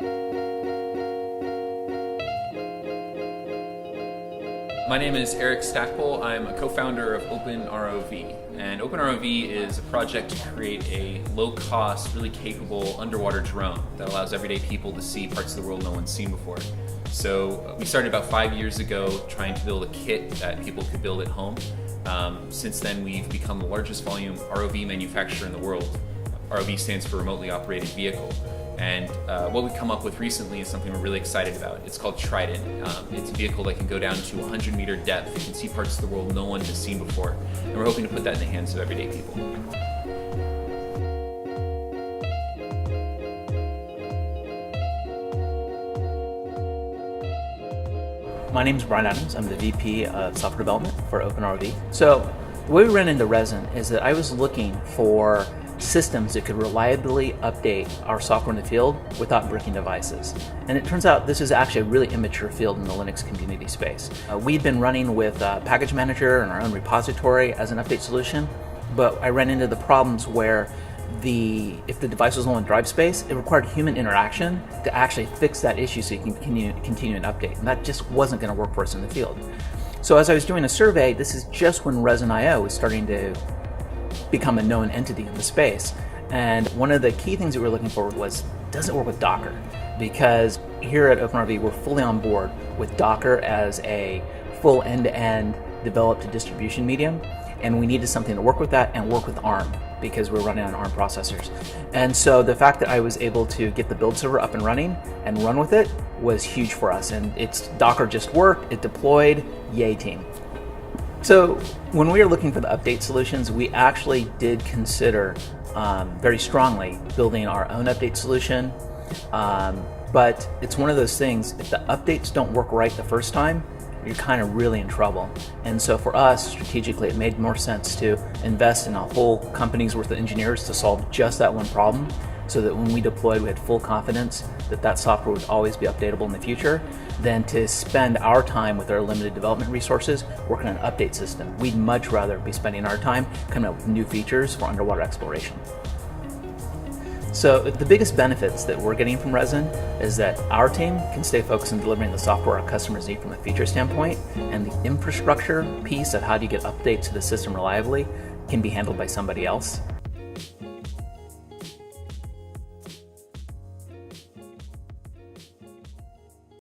My name is Eric Stackpole. I'm a co-founder of OpenROV. And OpenROV is a project to create a low-cost, really capable underwater drone that allows everyday people to see parts of the world no one's seen before. So we started about 5 years ago trying to build a kit that people could build at home. Since then, we've become the largest volume ROV manufacturer in the world. ROV stands for Remotely Operated Vehicle. And what we've come up with recently is something we're really excited about. It's called Trident. It's a vehicle that can go down to 100-meter depth. It can see parts of the world no one has seen before. And we're hoping to put that in the hands of everyday people. My name is Brian Adams. I'm the VP of Software Development for OpenROV. So the way we ran into resin is that I was looking for systems that could reliably update our software in the field without breaking devices. And it turns out this is actually a really immature field in the Linux community space. We'd been running with Package Manager and our own repository as an update solution, but I ran into the problems where if the device was low on drive space, it required human interaction to actually fix that issue so you can continue an update. And that just wasn't going to work for us in the field. So as I was doing a survey, this is just when Resin.io was starting to become a known entity in the space. And one of the key things that we were looking for was, does it work with Docker? Because here at OpenROV, we're fully on board with Docker as a full end-to-end developed distribution medium. And we needed something to work with that and work with ARM because we're running on ARM processors. And so the fact that I was able to get the build server up and running and run with it was huge for us. And Docker just worked, it deployed, yay team. So when we were looking for the update solutions, we actually did consider very strongly building our own update solution. But it's one of those things, if the updates don't work right the first time, you're kind of really in trouble. And so for us, strategically, it made more sense to invest in a whole company's worth of engineers to solve just that one problem, so that when we deployed, we had full confidence that that software would always be updatable in the future, than to spend our time with our limited development resources working on an update system. We'd much rather be spending our time coming up with new features for underwater exploration. So the biggest benefits that we're getting from Resin is that our team can stay focused on delivering the software our customers need from a feature standpoint, and the infrastructure piece of how do you get updates to the system reliably can be handled by somebody else.